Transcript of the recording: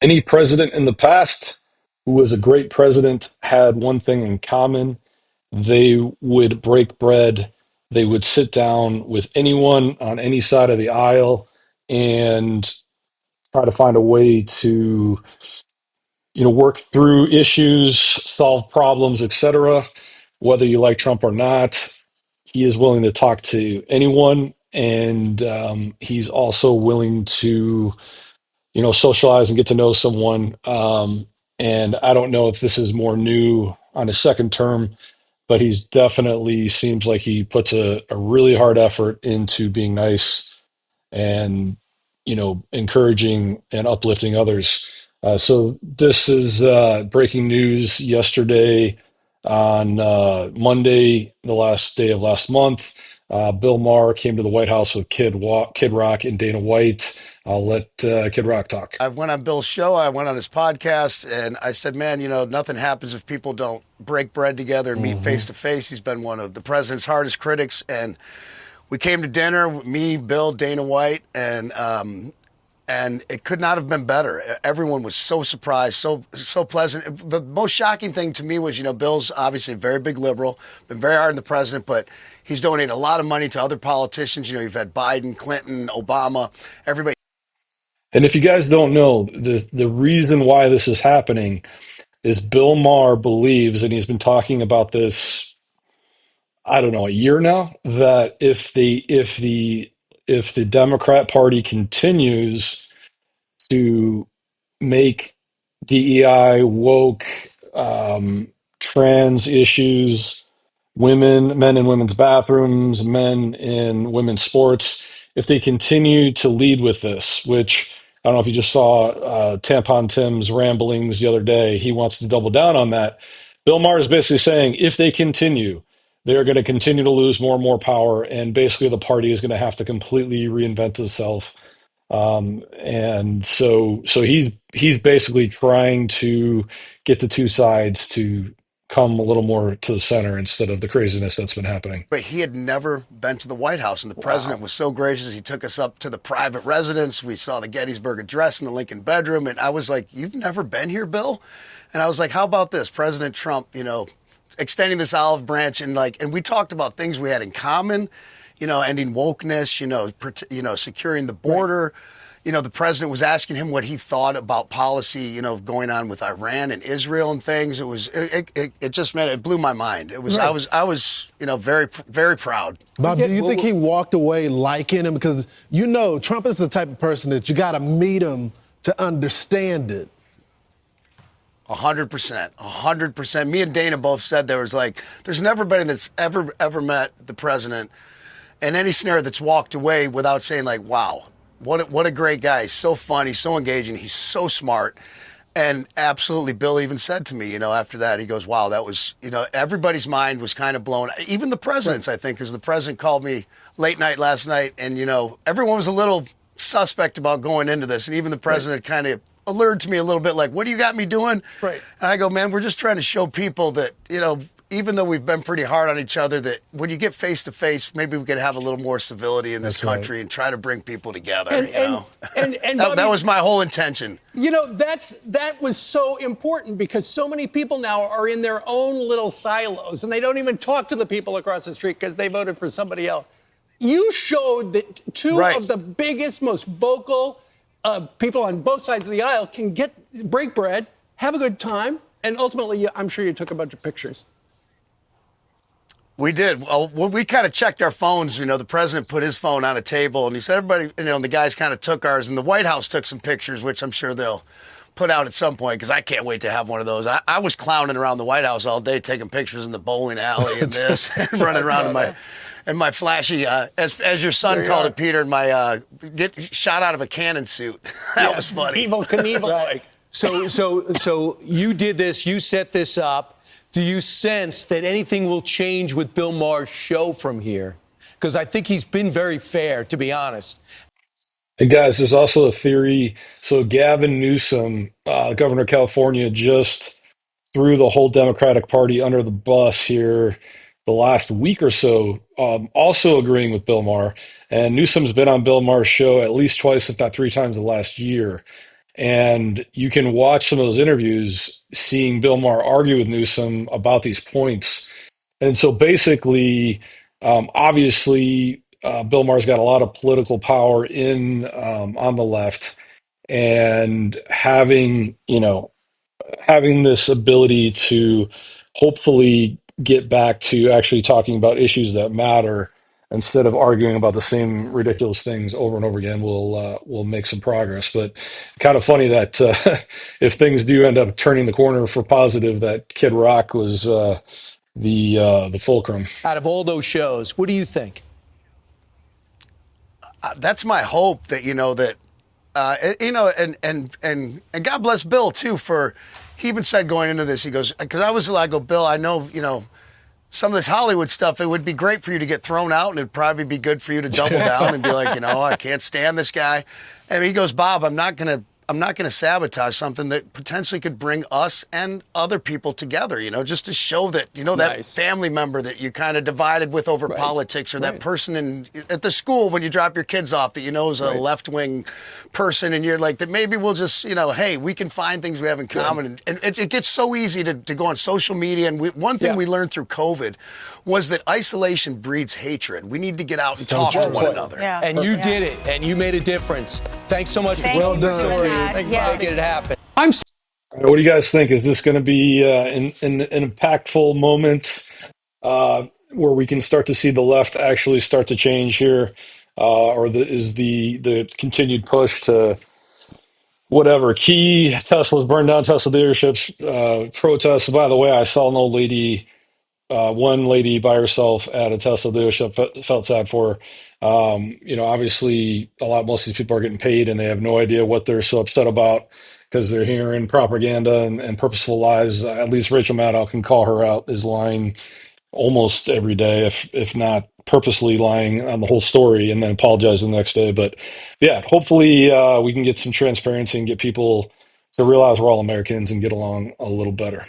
Any president in the past who was a great president had one thing in common. They would break bread. They would sit down with anyone on any side of the aisle and try to find a way to, work through issues, solve problems, etc. Whether you like Trump or not, he is willing to talk to anyone, and he's also willing to socialize and get to know someone. And I don't know if this is more new on his second term, but he's definitely seems like he puts a really hard effort into being nice and encouraging and uplifting others. So this is breaking news yesterday on Monday, the last day of last month. Bill Maher came to the White House with Kid Rock and Dana White. I'll let Kid Rock talk. I went on Bill's show. I went on his podcast, and I said, "Man, nothing happens if people don't break bread together and meet face to face." He's been one of the president's hardest critics, and we came to dinner. Me, Bill, Dana White, and it could not have been better. Everyone was so surprised, so pleasant. The most shocking thing to me was, Bill's obviously a very big liberal, been very hard on the president, but he's donated a lot of money to other politicians. You've had Biden, Clinton, Obama, everybody. And if you guys don't know, the reason why this is happening is Bill Maher believes, and he's been talking about this, I don't know, a year now, that if the Democrat Party continues to make DEI, woke, trans issues, men in women's bathrooms, men in women's sports, if they continue to lead with this, which I don't know if you just saw Tampon Tim's ramblings the other day, he wants to double down on that. Bill Maher is basically saying if they continue, they're going to continue to lose more and more power, and basically the party is going to have to completely reinvent itself. And so he's basically trying to get the two sides to come a little more to the center instead of the craziness that's been happening. But he had never been to the White House, and the president was so gracious. He took us up to the private residence. We saw the Gettysburg Address in the Lincoln bedroom, and I was like, "You've never been here, Bill?" And I was like, "How about this, President Trump? Extending this olive branch, and we talked about things we had in common. Ending wokeness. Securing the border." The president was asking him what he thought about policy, going on with Iran and Israel and things. It just it blew my mind. It was, Right. I was, very, very proud. Bob, do you think he walked away liking him? Because Trump is the type of person that you got to meet him to understand it. 100%, 100%. Me and Dana both said there's never anybody that's ever met the president in any scenario that's walked away without saying wow. What a great guy. He's so funny, so engaging. He's so smart. And absolutely, Bill even said to me, after that, he goes, wow, that was, everybody's mind was kind of blown. Even the president's, I think, because the president called me late night last night, and, everyone was a little suspect about going into this. And even the president kind of alerted to me a little bit like, what do you got me doing? Right. And I go, man, we're just trying to show people that, even though we've been pretty hard on each other, that when you get face to face, maybe we could have a little more civility in this country and try to bring people together. And that was my whole intention. That was so important because so many people now are in their own little silos and they don't even talk to the people across the street because they voted for somebody else. You showed that two of the biggest, most vocal people on both sides of the aisle can break bread, have a good time, and ultimately, I'm sure you took a bunch of pictures. We did. Well, we kind of checked our phones. The president put his phone on a table, and he said everybody, and the guys kind of took ours, and the White House took some pictures, which I'm sure they'll put out at some point because I can't wait to have one of those. I was clowning around the White House all day, taking pictures in the bowling alley and this, and running around in my flashy, as your son called it, Peter, in my get shot out of a cannon suit. That was funny. Evil Knievel. Right. So you did this. You set this up. Do you sense that anything will change with Bill Maher's show from here? Because I think he's been very fair, to be honest. And guys, there's also a theory. So Gavin Newsom, governor of California, just threw the whole Democratic Party under the bus here the last week or so, also agreeing with Bill Maher. And Newsom's been on Bill Maher's show at least twice, if not three times, the last year. And you can watch some of those interviews, seeing Bill Maher argue with Newsom about these points. And so basically, obviously, Bill Maher's got a lot of political power in on the left, and having this ability to hopefully get back to actually talking about issues that matter instead of arguing about the same ridiculous things over and over again will make some progress. But kind of funny that if things do end up turning the corner for positive, that Kid Rock was the fulcrum. Out of all those shows, what do you think? That's my hope that and God bless Bill too for he even said going into this, he goes, because I go, Bill, I know some of this Hollywood stuff, it would be great for you to get thrown out, and it'd probably be good for you to double down and be like, I can't stand this guy. And he goes, Bob, I'm not gonna sabotage something that potentially could bring us and other people together, just to show that, that Nice. family member that you kind of divided with over Right. politics, or that Right. person at the school when you drop your kids off that is a Right. left-wing person, and you're like, that maybe we'll just, hey, we can find things we have in common. And it gets so easy to go on social media. And one thing Yeah. we learned through COVID was that isolation breeds hatred. We need to get out and So talk to true. one another. Yeah. And you did it, and you made a difference. Thanks so much Thank for Well you done, for kid. doing that. Yeah. making it happen. I'm What do you guys think? Is this going to be an impactful moment where we can start to see the left actually start to change here, or is the continued push to whatever key Tesla's burned down Tesla dealerships, protests? By the way, I saw an old lady, one lady by herself at a Tesla dealership. Felt sad for her. Obviously, most of these people are getting paid, and they have no idea what they're so upset about because they're hearing propaganda and purposeful lies. At least Rachel Maddow can call her out as lying almost every day, if not purposely lying on the whole story, and then apologize the next day. But yeah, hopefully we can get some transparency and get people to realize we're all Americans and get along a little better.